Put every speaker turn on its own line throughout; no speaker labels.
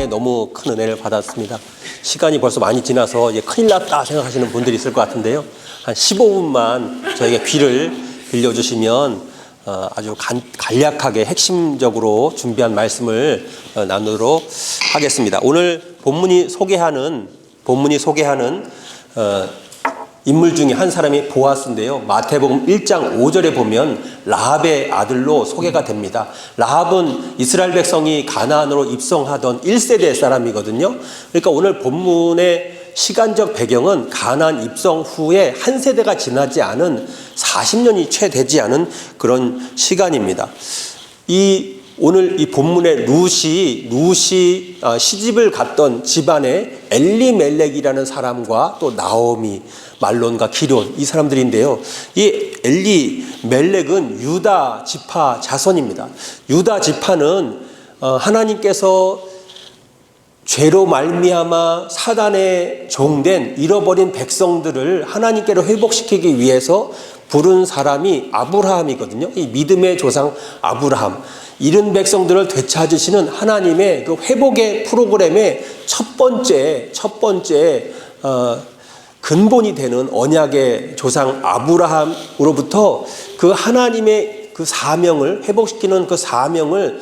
신앙에 너무 큰 은혜를 받았습니다. 시간이 벌써 많이 지나서 이제 큰일 났다 생각하시는 분들이 있을 것 같은데요. 한 15분만 저에게 귀를 빌려주시면 아주 간략하게 핵심적으로 준비한 말씀을 나누도록 하겠습니다. 오늘 본문이 소개하는 인물 중에 한 사람이 보아스인데요. 마태복음 1장 5절에 보면 라합의 아들로 소개가 됩니다. 라합은 이스라엘 백성이 가나안으로 입성하던 1세대 사람이거든요. 그러니까 오늘 본문의 시간적 배경은 가나안 입성 후에 한 세대가 지나지 않은 40년이 채 되지 않은 그런 시간입니다. 오늘 이 본문의 룻이 시집을 갔던 집안의 엘리멜렉이라는 사람과 또 나오미, 말론과 기론, 이 사람들인데요. 이 엘리멜렉은 유다 지파 자손입니다. 유다 지파는 하나님께서 죄로 말미암아 사단에 종된 잃어버린 백성들을 하나님께로 회복시키기 위해서 부른 사람이 아브라함이거든요. 이 믿음의 조상 아브라함. 잃은 백성들을 되찾으시는 하나님의 그 회복의 프로그램의 첫 번째 근본이 되는 언약의 조상 아브라함으로부터 그 하나님의 그 사명을 회복시키는 그 사명을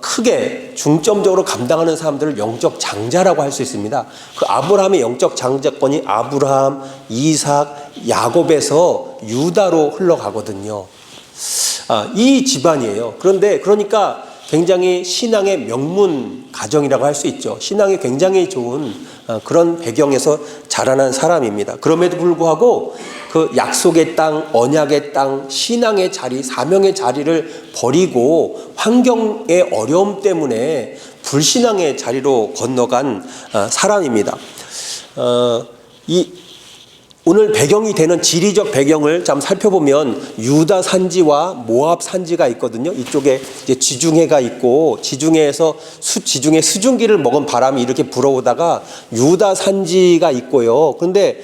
크게 중점적으로 감당하는 사람들을 영적 장자라고 할 수 있습니다. 그 아브라함의 영적 장자권이 아브라함, 이삭, 야곱에서 유다로 흘러가거든요. 이 집안이에요. 그러니까 굉장히 신앙의 명문 가정이라고 할 수 있죠. 신앙이 굉장히 좋은 그런 배경에서 자라난 사람입니다. 그럼에도 불구하고 그 약속의 땅, 언약의 땅, 신앙의 자리, 사명의 자리를 버리고 환경의 어려움 때문에 불신앙의 자리로 건너간 사람입니다. 오늘 배경이 되는 지리적 배경을 좀 살펴보면 유다 산지와 모압 산지가 있거든요. 이쪽에 이제 지중해가 있고 지중해에서 지중해 수증기를 먹은 바람이 이렇게 불어오다가 유다 산지가 있고요. 그런데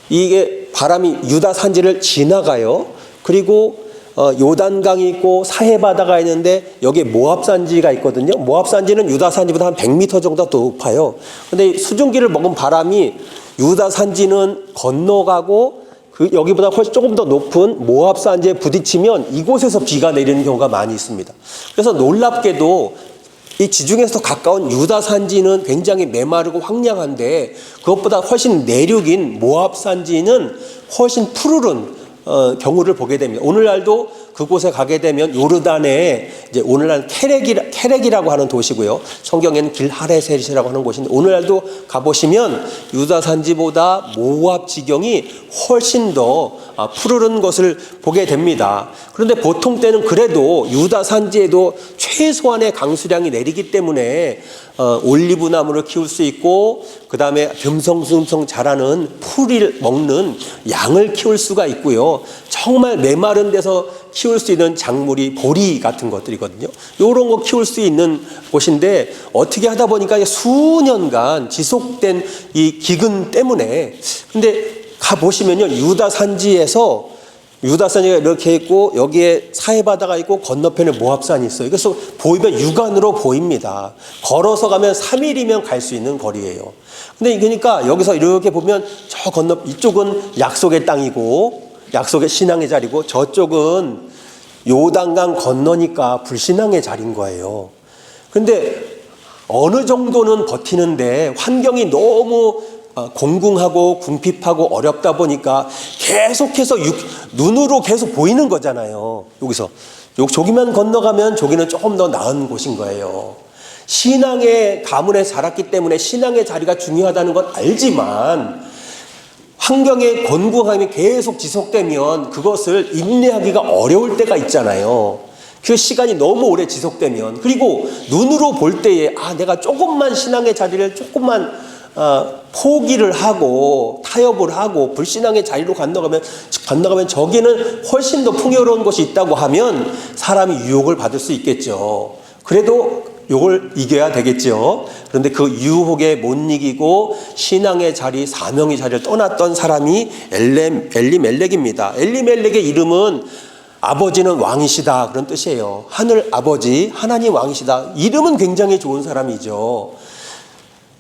이게 바람이 유다 산지를 지나가요. 그리고 요단강이 있고 사해 바다가 있는데 여기에 모압 산지가 있거든요. 모압 산지는 유다 산지보다 한 100m 정도 더 높아요. 그런데 수증기를 먹은 바람이 유다 산지는 건너가고 여기보다 훨씬 조금 더 높은 모압 산지에 부딪히면 이곳에서 비가 내리는 경우가 많이 있습니다. 그래서 놀랍게도 이 지중해에서 가까운 유다 산지는 굉장히 메마르고 황량한데 그것보다 훨씬 내륙인 모압 산지는 훨씬 푸르른 경우를 보게 됩니다. 오늘날도 그곳에 가게 되면 요르단에 이제 오늘날 케렉이라고 하는 도시고요. 성경에는 길하레셋이라고 하는 곳인데 오늘날도 가보시면 유다 산지보다 모압 지경이 훨씬 더 푸르른 것을 보게 됩니다. 그런데 보통 때는 그래도 유다 산지에도 최소한의 강수량이 내리기 때문에 올리브 나무를 키울 수 있고 그 다음에 듬성듬성 자라는 풀을 먹는 양을 키울 수가 있고요. 정말 메마른 데서 키울 수 있는 작물이 보리 같은 것들이거든요. 이런 거 키울 수 있는 곳인데 어떻게 하다 보니까 수년간 지속된 이 기근 때문에 근데 가보시면요. 유다 산지가 이렇게 있고 여기에 사해바다가 있고 건너편에 모압산이 있어요. 그래서 보이면 육안으로 보입니다. 걸어서 가면 3일이면 갈 수 있는 거리예요. 근데 그러니까 여기서 이렇게 보면 저 이쪽은 약속의 땅이고 약속의 신앙의 자리고 저쪽은 요단강 건너니까 불신앙의 자리인 거예요. 그런데 어느 정도는 버티는데 환경이 너무 공궁하고 궁핍하고 어렵다 보니까 계속해서 눈으로 계속 보이는 거잖아요. 여기서 저기만 건너가면 저기는 조금 더 나은 곳인 거예요. 신앙의 가문에 자랐기 때문에 신앙의 자리가 중요하다는 건 알지만 환경의 곤궁함이 계속 지속되면 그것을 인내하기가 어려울 때가 있잖아요. 그 시간이 너무 오래 지속되면 그리고 눈으로 볼 때에 내가 조금만 신앙의 자리를 조금만 포기를 하고 타협을 하고 불신앙의 자리로 건너가면 저기는 훨씬 더 풍요로운 곳이 있다고 하면 사람이 유혹을 받을 수 있겠죠. 그래도 요걸 이겨야 되겠죠. 그런데 그 유혹에 못 이기고 신앙의 자리, 사명의 자리를 떠났던 사람이 엘리멜렉입니다. 엘리멜렉의 이름은 아버지는 왕이시다 그런 뜻이에요. 하늘 아버지, 하나님 왕이시다. 이름은 굉장히 좋은 사람이죠.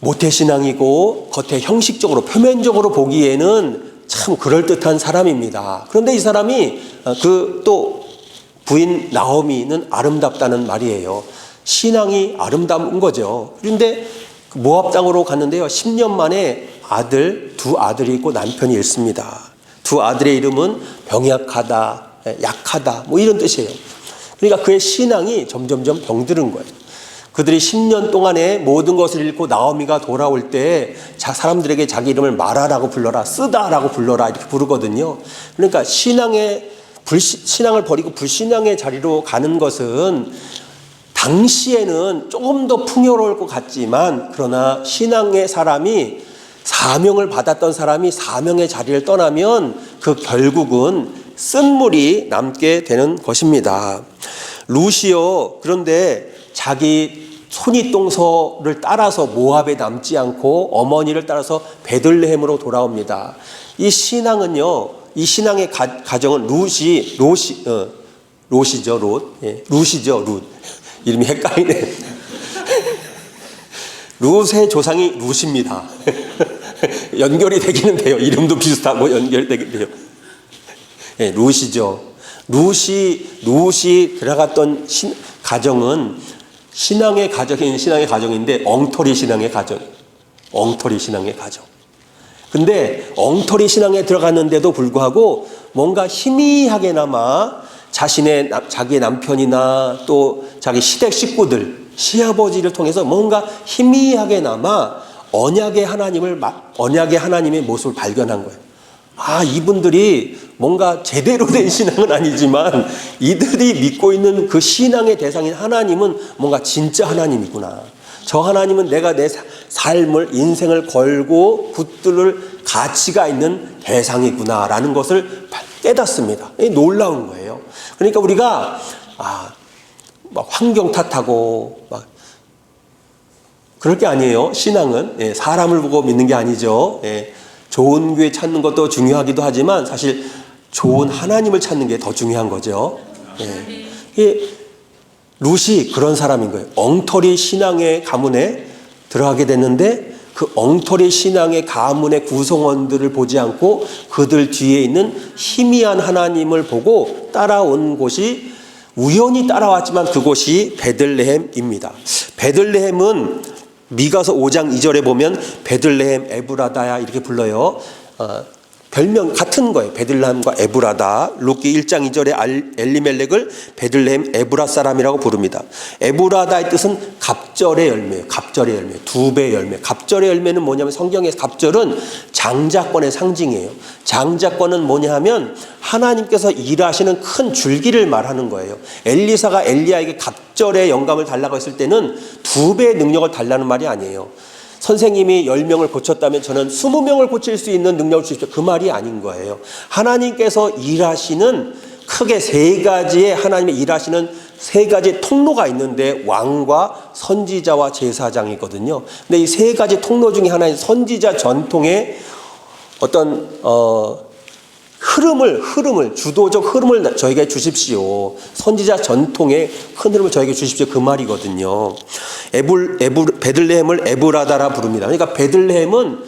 모태신앙이고 겉에 형식적으로 표면적으로 보기에는 참 그럴듯한 사람입니다. 그런데 이 사람이 그 또 부인 나오미는 아름답다는 말이에요. 신앙이 아름다운 거죠. 그런데 모압 땅으로 갔는데요. 10년 만에 두 아들이 있고 남편이 잃습니다. 두 아들의 이름은 병약하다, 약하다 뭐 이런 뜻이에요. 그러니까 그의 신앙이 점점점 병드는 거예요. 그들이 10년 동안에 모든 것을 잃고 나오미가 돌아올 때 사람들에게 자기 이름을 마라라고 불러라, 쓰다라고 불러라 이렇게 부르거든요. 그러니까 신앙을 버리고 불신앙의 자리로 가는 것은 당시에는 조금 더 풍요로울 것 같지만, 그러나 신앙의 사람이 사명을 받았던 사람이 사명의 자리를 떠나면 그 결국은 쓴물이 남게 되는 것입니다. 룻이요, 그런데 자기 손윗동서를 따라서 모압에 남지 않고 어머니를 따라서 베들레헴으로 돌아옵니다. 이 신앙은요, 이 신앙의 가정은 룻이죠. 이름이 헷갈리네. 룻의 조상이 룻입니다. 연결이 되기는 돼요. 이름도 비슷하고 연결이 되긴 돼요. 네, 룻이죠. 룻이 들어갔던 가정은 신앙의 가정인데 엉터리 신앙의 가정. 근데 엉터리 신앙에 들어갔는데도 불구하고 뭔가 희미하게나마 자기의 남편이나 또 자기 시댁 식구들, 시아버지를 통해서 뭔가 희미하게나마 언약의 하나님의 모습을 발견한 거예요. 이분들이 뭔가 제대로 된 신앙은 아니지만 이들이 믿고 있는 그 신앙의 대상인 하나님은 뭔가 진짜 하나님이구나. 저 하나님은 내가 내 삶을, 인생을 걸고 붙들 가치가 있는 대상이구나라는 것을 깨닫습니다. 놀라운 거예요. 그러니까 우리가 막 환경 탓하고 막 그럴 게 아니에요. 신앙은 사람을 보고 믿는 게 아니죠. 좋은 교회 찾는 것도 중요하기도 하지만 사실 좋은 하나님을 찾는 게 더 중요한 거죠. 룻이 그런 사람인 거예요. 엉터리 신앙의 가문에 들어가게 됐는데 그 엉터리 신앙의 가문의 구성원들을 보지 않고 그들 뒤에 있는 희미한 하나님을 보고 따라온 곳이, 우연히 따라왔지만 그곳이 베들레헴입니다. 베들레헴은 미가서 5장 2절에 보면 베들레헴 에브라다야 이렇게 불러요. 별명 같은 거예요. 베들레헴과 에브라다. 룻기 1장 2절에 엘리멜렉을 베들레헴 에브라 사람이라고 부릅니다. 에브라다의 뜻은 갑절의 열매예요. 갑절의 열매, 두 배의 열매. 갑절의 열매는 뭐냐면 성경에서 갑절은 장자권의 상징이에요. 장자권은 뭐냐 하면 하나님께서 일하시는 큰 줄기를 말하는 거예요. 엘리사가 엘리야에게 갑절의 영감을 달라고 했을 때는 두 배의 능력을 달라는 말이 아니에요. 선생님이 10명을 고쳤다면 저는 20명을 고칠 수 있는 능력을 주십시오. 그 말이 아닌 거예요. 하나님께서 일하시는 크게 세 가지의 하나님의 일하시는 세 가지 통로가 있는데 왕과 선지자와 제사장이거든요. 근데 이 세 가지 통로 중에 하나인 선지자 전통의 어떤 주도적 흐름을 저에게 주십시오. 선지자 전통의 큰 흐름을 저에게 주십시오. 그 말이거든요. 베들레헴을 에브라다라 부릅니다. 그러니까 베들레헴은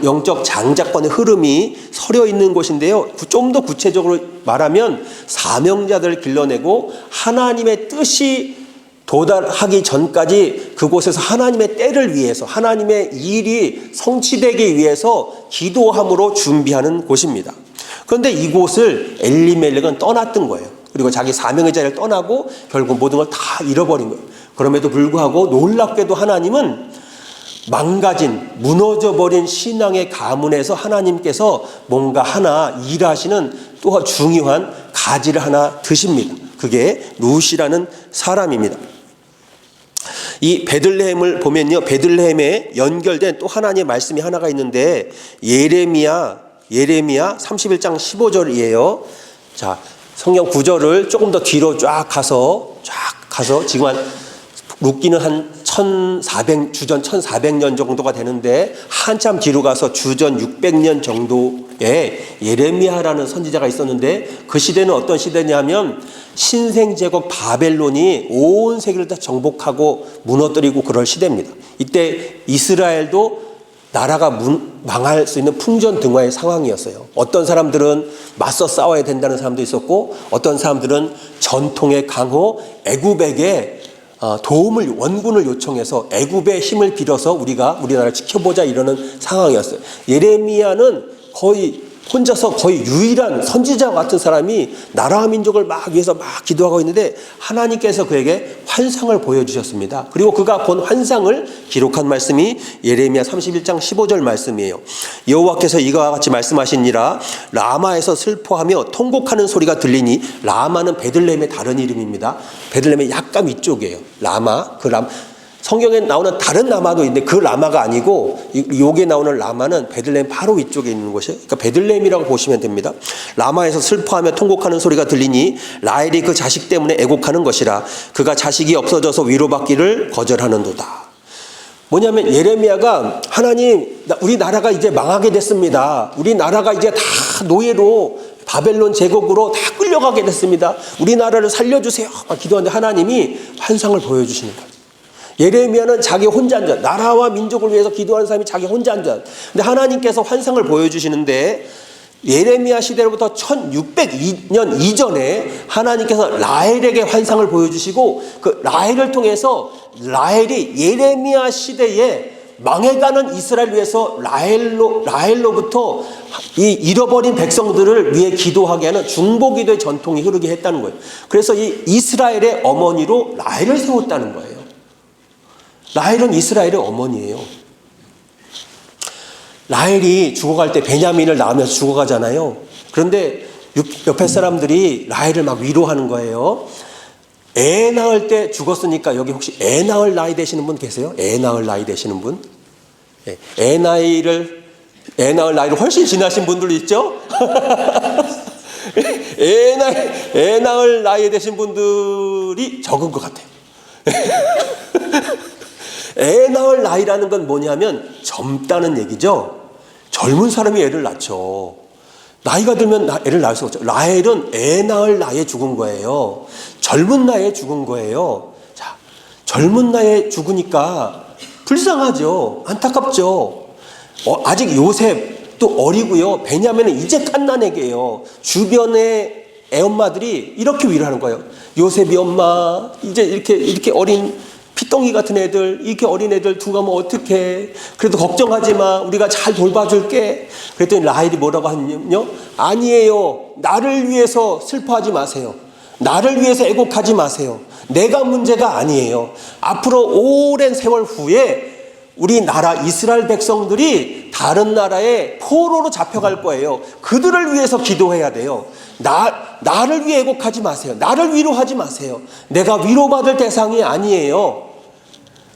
영적 장자권의 흐름이 서려 있는 곳인데요. 좀 더 구체적으로 말하면 사명자들을 길러내고 하나님의 뜻이 도달하기 전까지 그곳에서 하나님의 때를 위해서, 하나님의 일이 성취되기 위해서 기도함으로 준비하는 곳입니다. 그런데 이곳을 엘리멜렉은 떠났던 거예요. 그리고 자기 사명의 자리를 떠나고 결국 모든 걸 다 잃어버린 거예요. 그럼에도 불구하고 놀랍게도 하나님은 망가진, 무너져버린 신앙의 가문에서 하나님께서 뭔가 하나 일하시는 또 중요한 가지를 하나 드십니다. 그게 룻이라는 사람입니다. 이 베들레헴을 보면요, 베들레헴에 연결된 또 하나님의 말씀이 하나가 있는데 예레미야 31장 15절이에요. 자, 성경 구절을 조금 더 뒤로 쫙 가서 지금 룻기는 한 주전 1400년 정도가 되는데 한참 뒤로 가서 주전 600년 정도에 예레미야라는 선지자가 있었는데 그 시대는 어떤 시대냐면 신생제국 바벨론이 온 세계를 다 정복하고 무너뜨리고 그럴 시대입니다. 이때 이스라엘도 나라가 망할 수 있는 풍전등화의 상황이었어요. 어떤 사람들은 맞서 싸워야 된다는 사람도 있었고, 어떤 사람들은 전통의 강호 애굽에게 도움을, 원군을 요청해서 애굽의 힘을 빌어서 우리나라를 지켜보자 이러는 상황이었어요. 예레미야는 거의 혼자서 거의 유일한 선지자 같은 사람이 나라와 민족을 막 위해서 막 기도하고 있는데 하나님께서 그에게 환상을 보여주셨습니다. 그리고 그가 본 환상을 기록한 말씀이 예레미야 31장 15절 말씀이에요. 여호와께서 이와 같이 말씀하시니라. 라마에서 슬퍼하며 통곡하는 소리가 들리니, 라마는 베들레헴의 다른 이름입니다. 베들레헴의 약간 위쪽이에요. 라마, 성경에 나오는 다른 라마도 있는데 그 라마가 아니고 여기에 나오는 라마는 베들레헴 바로 위쪽에 있는 곳이에요. 그러니까 베들레헴이라고 보시면 됩니다. 라마에서 슬퍼하며 통곡하는 소리가 들리니 라헬이 그 자식 때문에 애곡하는 것이라. 그가 자식이 없어져서 위로받기를 거절하는도다. 뭐냐면 예레미야가 하나님, 우리 나라가 이제 망하게 됐습니다. 우리 나라가 이제 다 노예로 바벨론 제국으로 다 끌려가게 됐습니다. 우리 나라를 살려주세요. 기도하는데 하나님이 환상을 보여주시는 거예요. 예레미야는 자기 혼자 앉아, 나라와 민족을 위해서 기도하는 사람이 자기 혼자 앉아. 근데 하나님께서 환상을 보여주시는데 예레미야 시대로부터 1602년 이전에 하나님께서 라헬에게 환상을 보여주시고 그 라헬을 통해서 라헬이 예레미야 시대에 망해가는 이스라엘 위해서 라헬로부터 이 잃어버린 백성들을 위해 기도하게 하는 중보기도의 전통이 흐르게 했다는 거예요. 그래서 이 이스라엘의 어머니로 라헬을 세웠다는 거예요. 라헬은 이스라엘의 어머니예요. 라헬이 죽어갈 때 베냐민을 낳으면서 죽어가잖아요. 그런데 옆에 사람들이 라헬을 막 위로하는 거예요. 애 낳을 때 죽었으니까 여기 혹시 애 낳을 나이 되시는 분 계세요? 애 낳을 나이 되시는 분? 애 낳을 나이를 훨씬 지나신 분들도 있죠? 애 낳을 나이에 되신 분들이 적은 것 같아요. 애 낳을 나이라는 건 뭐냐면 젊다는 얘기죠. 젊은 사람이 애를 낳죠. 나이가 들면 애를 낳을 수가 없죠. 라헬은 애 낳을 나이에 죽은 거예요. 젊은 나이에 죽은 거예요. 자, 젊은 나이에 죽으니까 불쌍하죠. 안타깝죠. 아직 요셉도 어리고요. 베냐민은 이제 갓난애기예요. 주변의 애엄마들이 이렇게 위로하는 거예요. 요셉이 엄마, 이제 이렇게 어린 피덩이 같은 애들, 이렇게 어린 애들 두고 가면 어떡해. 그래도 걱정하지 마. 우리가 잘 돌봐줄게. 그랬더니 라헬이 뭐라고 하냐면요. 아니에요. 나를 위해서 슬퍼하지 마세요. 나를 위해서 애곡하지 마세요. 내가 문제가 아니에요. 앞으로 오랜 세월 후에 우리 나라 이스라엘 백성들이 다른 나라에 포로로 잡혀갈 거예요. 그들을 위해서 기도해야 돼요. 나를 위해 애곡하지 마세요. 나를 위로하지 마세요. 내가 위로받을 대상이 아니에요.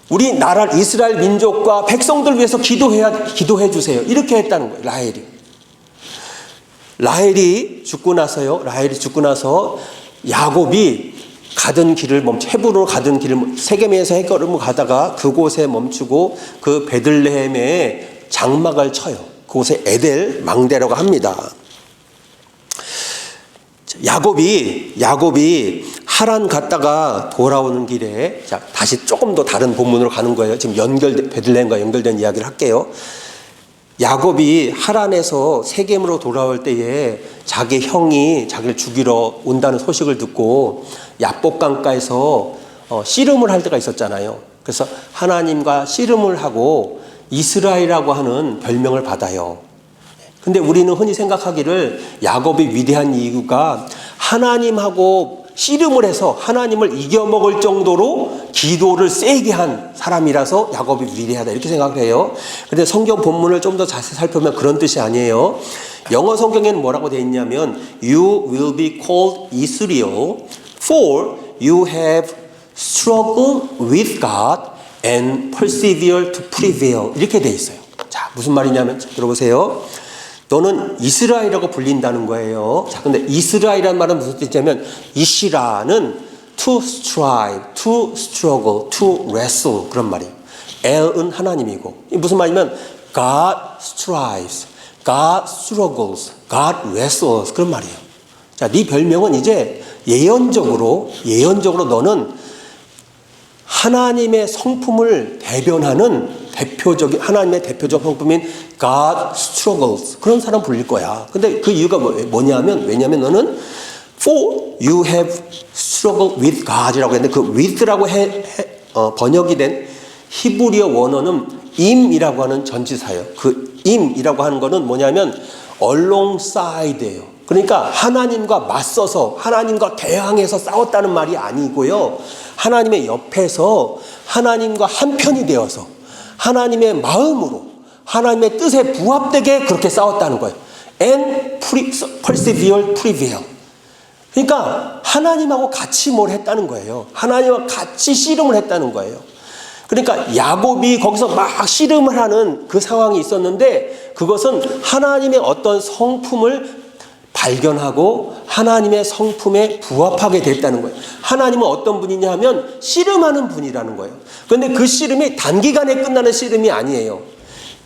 우리 나라 이스라엘 민족과 백성들 위해서 기도해 주세요. 이렇게 했다는 거예요. 라헬이 죽고 나서 야곱이 가던 길을 헤브론으로 가던 길을 세겜에서 헤걸음을 가다가 그곳에 멈추고 그 베들레헴에 장막을 쳐요. 그곳에 에델 망대라고 합니다. 야곱이 하란 갔다가 돌아오는 길에, 자, 다시 조금 더 다른 본문으로 가는 거예요. 지금 베들레헴과 연결된 이야기를 할게요. 야곱이 하란에서 세겜으로 돌아올 때에 자기 형이 자기를 죽이러 온다는 소식을 듣고 야복강가에서 씨름을 할 때가 있었잖아요. 그래서 하나님과 씨름을 하고 이스라엘이라고 하는 별명을 받아요. 근데 우리는 흔히 생각하기를 야곱이 위대한 이유가 하나님하고 씨름을 해서 하나님을 이겨먹을 정도로 기도를 세게 한 사람이라서 야곱이 위대하다 이렇게 생각해요. 그런데 성경 본문을 좀 더 자세히 살펴보면 그런 뜻이 아니에요. 영어 성경에는 뭐라고 되어 있냐면 You will be called Israel for you have struggled with God and persevere to prevail 이렇게 되어 있어요. 자, 무슨 말이냐면 들어보세요. 너는 이스라엘이라고 불린다는 거예요. 자, 근데 이스라엘이라는 말은 무슨 뜻이냐면 이시라는 to strive, to struggle, to wrestle 그런 말이에요. 엘은 하나님이고 무슨 말이냐면 God strives, God struggles, God wrestles 그런 말이에요. 자, 네 별명은 이제 예언적으로 너는 하나님의 성품을 대변하는 하나님의 대표적 성품인 God struggles. 그런 사람 불릴 거야. 근데 그 이유가 왜냐하면 너는 for you have struggled with God이라고 했는데 그 with라고 번역이 된 히브리어 원어는 im이라고 하는 전치사예요. 그 im이라고 하는 거는 뭐냐면 alongside예요. 그러니까 하나님과 맞서서 하나님과 대항해서 싸웠다는 말이 아니고요. 하나님의 옆에서 하나님과 한편이 되어서 하나님의 마음으로 하나님의 뜻에 부합되게 그렇게 싸웠다는 거예요. And persevere, prevail. 그러니까 하나님하고 같이 뭘 했다는 거예요. 하나님과 같이 씨름을 했다는 거예요. 그러니까 야곱이 거기서 막 씨름을 하는 그 상황이 있었는데 그것은 하나님의 어떤 성품을 발견하고 하나님의 성품에 부합하게 됐다는 거예요. 하나님은 어떤 분이냐 하면 씨름하는 분이라는 거예요. 그런데 그 씨름이 단기간에 끝나는 씨름이 아니에요.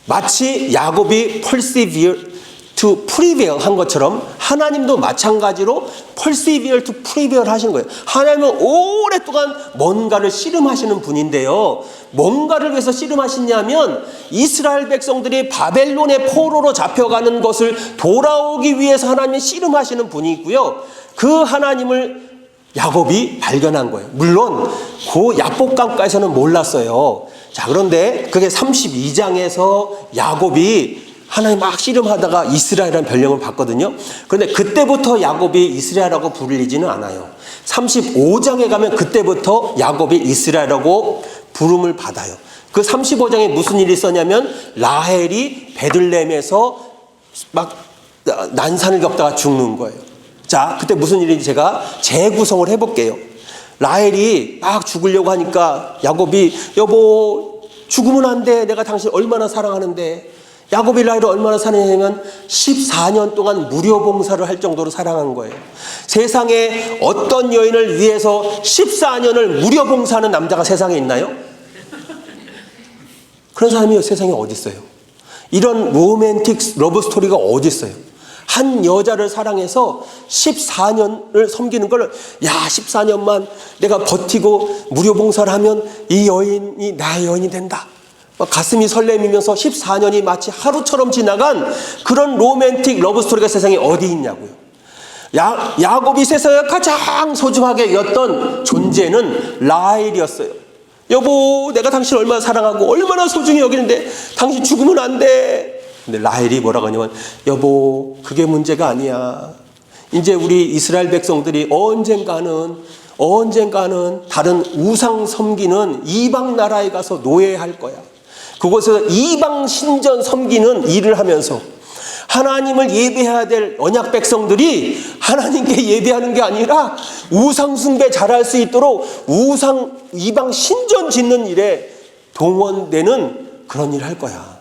마치 야곱이 persevere to prevail 한 것처럼 하나님도 마찬가지로 persevere to prevail 하시는 거예요. 하나님은 오랫동안 뭔가를 씨름하시는 분인데요. 뭔가를 위해서 씨름하시냐면 이스라엘 백성들이 바벨론의 포로로 잡혀가는 것을 돌아오기 위해서 하나님이 씨름하시는 분이고요. 그 하나님을 야곱이 발견한 거예요. 물론 그 야복강가에서는 몰랐어요. 자, 그런데 그게 32장에서 야곱이 하나님 막 씨름하다가 이스라엘이라는 별명을 받거든요. 그런데 그때부터 야곱이 이스라엘이라고 부르지는 않아요. 35장에 가면 그때부터 야곱이 이스라엘이라고 부름을 받아요. 그 35장에 무슨 일이 있었냐면 라헬이 베들레헴에서 막 난산을 겪다가 죽는 거예요. 자, 그때 무슨 일인지 제가 재구성을 해볼게요. 라헬이 막 죽으려고 하니까 야곱이 여보 죽으면 안 돼. 내가 당신 얼마나 사랑하는데. 야곱이 라헬을 얼마나 사랑했냐면 14년 동안 무료 봉사를 할 정도로 사랑한 거예요. 세상에 어떤 여인을 위해서 14년을 무료 봉사하는 남자가 세상에 있나요? 그런 사람이 세상에 어디 있어요? 이런 로맨틱 러브 스토리가 어디 있어요? 한 여자를 사랑해서 14년을 섬기는 걸, 야, 14년만 내가 버티고 무료 봉사를 하면 이 여인이 나의 여인이 된다. 가슴이 설렘이면서 14년이 마치 하루처럼 지나간 그런 로맨틱 러브 스토리가 세상에 어디 있냐고요. 야곱이 세상에 가장 소중하게 여겼던 존재는 라헬이었어요. 여보, 내가 당신 얼마나 사랑하고 얼마나 소중히 여기는데 당신 죽으면 안 돼. 근데 라헬이 뭐라고 하냐면 여보, 그게 문제가 아니야. 이제 우리 이스라엘 백성들이 언젠가는 다른 우상 섬기는 이방 나라에 가서 노예할 거야. 그곳에서 이방 신전 섬기는 일을 하면서 하나님을 예배해야 될 언약 백성들이 하나님께 예배하는 게 아니라 우상 숭배 잘할 수 있도록 이방 신전 짓는 일에 동원되는 그런 일을 할 거야.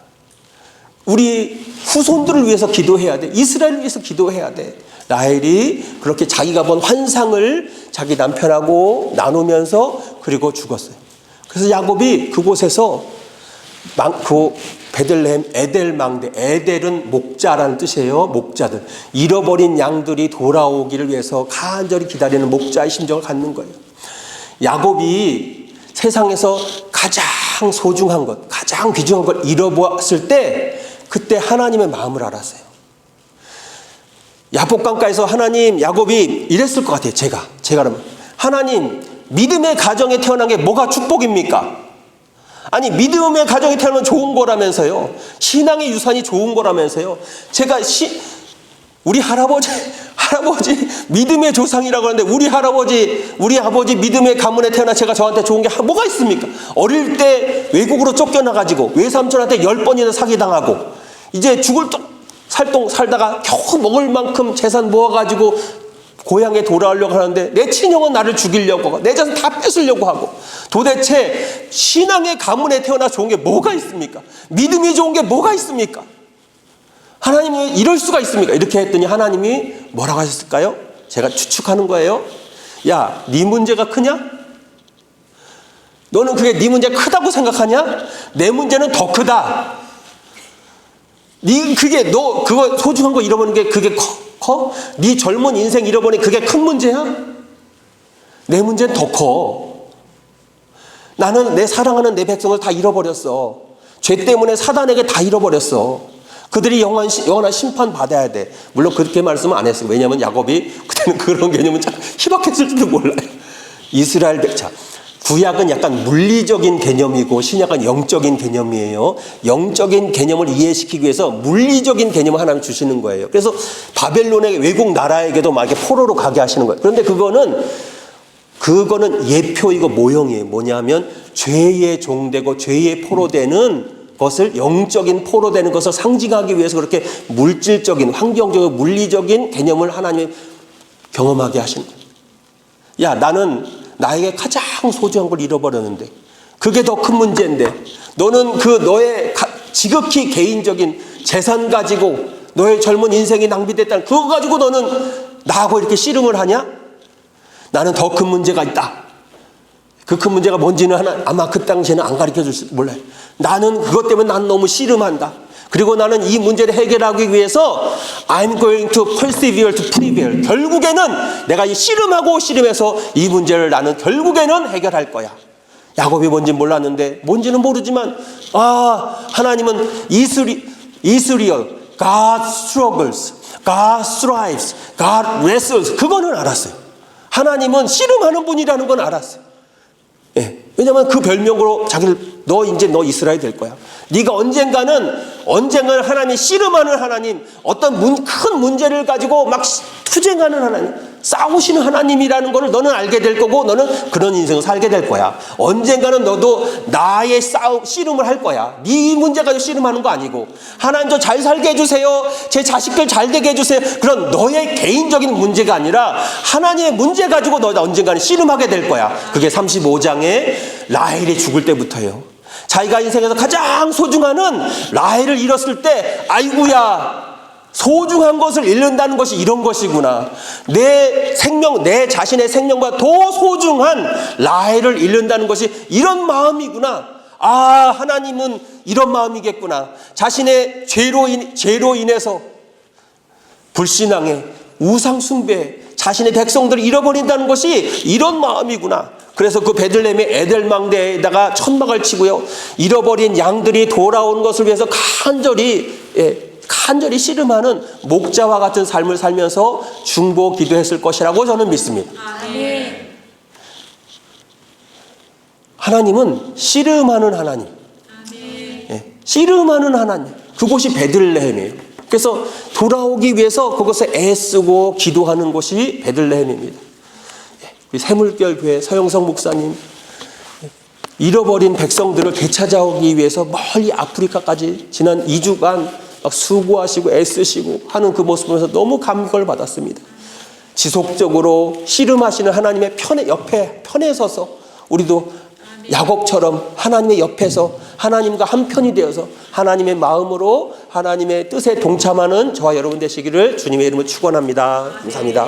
우리 후손들을 위해서 기도해야 돼. 이스라엘을 위해서 기도해야 돼. 라헬이 그렇게 자기가 본 환상을 자기 남편하고 나누면서 그리고 죽었어요. 그래서 야곱이 그곳에서 그 베들레헴 에델망대, 에델은 목자라는 뜻이에요. 목자들, 잃어버린 양들이 돌아오기를 위해서 간절히 기다리는 목자의 심정을 갖는 거예요. 야곱이 세상에서 가장 소중한 것, 가장 귀중한 걸 잃어보았을 때 그때 하나님의 마음을 알았어요. 야복강가에서 하나님, 야곱이 이랬을 것 같아요. 제가 그러면 하나님, 믿음의 가정에 태어난 게 뭐가 축복입니까? 아니, 믿음의 가정에 태어나면 좋은 거라면서요. 신앙의 유산이 좋은 거라면서요. 제가 우리 할아버지 믿음의 조상이라고 하는데 우리 아버지 믿음의 가문에 태어나 제가 저한테 좋은 게 뭐가 있습니까? 어릴 때 외국으로 쫓겨나가지고 외삼촌한테 10번이나 사기당하고 이제 죽을 살동 살다가 겨우 먹을 만큼 재산 모아가지고 고향에 돌아오려고 하는데 내 친형은 나를 죽이려고 하고 내 재산 다 뺏으려고 하고 도대체 신앙의 가문에 태어나 좋은 게 뭐가 있습니까? 믿음이 좋은 게 뭐가 있습니까? 하나님이 이럴 수가 있습니까? 이렇게 했더니 하나님이 뭐라고 하셨을까요? 제가 추측하는 거예요. 야, 네 문제가 크냐? 너는 그게 네 문제가 크다고 생각하냐? 내 문제는 더 크다. 너 그거 소중한 거 잃어버리는 게 그게 커? 네 젊은 인생 잃어버리는 그게 큰 문제야? 내 문제는 더 커. 나는 내 사랑하는 내 백성을 다 잃어버렸어. 죄 때문에 사단에게 다 잃어버렸어. 그들이 영원한 심판 받아야 돼. 물론 그렇게 말씀은 안 했어요. 왜냐하면 야곱이 그때는 그런 개념은 참 희박했을지도 몰라요. 이스라엘 백자. 구약은 약간 물리적인 개념이고 신약은 영적인 개념이에요. 영적인 개념을 이해시키기 위해서 물리적인 개념을 하나님 주시는 거예요. 그래서 바벨론의 외국 나라에게도 막 이렇게 포로로 가게 하시는 거예요. 그런데 그거는 예표이고 모형이에요. 뭐냐면 죄의 종되고 죄의 포로되는 것을, 영적인 포로되는 것을 상징하기 위해서 그렇게 물질적인, 환경적인, 물리적인 개념을 하나님이 경험하게 하시는 거예요. 야, 나는 나에게 가장 소중한 걸 잃어버렸는데 그게 더 큰 문제인데 너는 너의 지극히 개인적인 재산 가지고 너의 젊은 인생이 낭비됐다는 그거 가지고 너는 나하고 이렇게 씨름을 하냐? 나는 더 큰 문제가 있다. 그 큰 문제가 뭔지는 아마 그 당시에는 안 가르쳐 줄 수 몰라요. 나는 그것 때문에 난 너무 씨름한다. 그리고 나는 이 문제를 해결하기 위해서 I'm going to persevere to prevail. 결국에는 내가 이 씨름해서 이 문제를 나는 결국에는 해결할 거야. 야곱이 뭔지 몰랐는데, 뭔지는 모르지만 하나님은 이스리얼, God struggles, God strives, God wrestles. 그거는 알았어요. 하나님은 씨름하는 분이라는 건 알았어요. 예. 왜냐하면 그 별명으로 자기를 너 이스라엘 될 거야. 네가 언젠가는 하나님, 씨름하는 하나님, 어떤 큰 문제를 가지고 막 투쟁하는 하나님, 싸우시는 하나님이라는 것을 너는 알게 될 거고 너는 그런 인생을 살게 될 거야. 언젠가는 너도 나의 씨름을 할 거야. 네 문제 가지고 씨름하는 거 아니고 하나님 저 잘 살게 해주세요. 제 자식들 잘 되게 해주세요. 그런 너의 개인적인 문제가 아니라 하나님의 문제 가지고 너가 언젠가는 씨름하게 될 거야. 그게 35장에 라헬이 죽을 때부터예요. 자기가 인생에서 가장 소중한 라헬을 잃었을 때 아이고야, 소중한 것을 잃는다는 것이 이런 것이구나. 내 자신의 생명보다 더 소중한 라헬을 잃는다는 것이 이런 마음이구나. 하나님은 이런 마음이겠구나. 자신의 죄로 인해서 불신앙에, 우상숭배에 자신의 백성들을 잃어버린다는 것이 이런 마음이구나. 그래서 그 베들레헴의 에델망대에다가 천막을 치고요, 잃어버린 양들이 돌아오는 것을 위해서 간절히 씨름하는 목자와 같은 삶을 살면서 중보 기도했을 것이라고 저는 믿습니다. 아멘. 하나님은 씨름하는 하나님. 아멘. 예, 씨름하는 하나님. 그곳이 베들레헴이에요. 그래서 돌아오기 위해서 그것을 애쓰고 기도하는 곳이 베들레헴입니다. 예, 새물결 교회 서영성 목사님, 잃어버린 백성들을 되찾아오기 위해서 멀리 아프리카까지 지난 2주간 막 수고하시고 애쓰시고 하는 그 모습을 보면서 너무 감격을 받았습니다. 지속적으로 씨름하시는 하나님의 편에 서서 우리도 야곱처럼 하나님의 옆에서 하나님과 한편이 되어서 하나님의 마음으로 하나님의 뜻에 동참하는 저와 여러분 되시기를 주님의 이름으로 축원합니다. 감사합니다.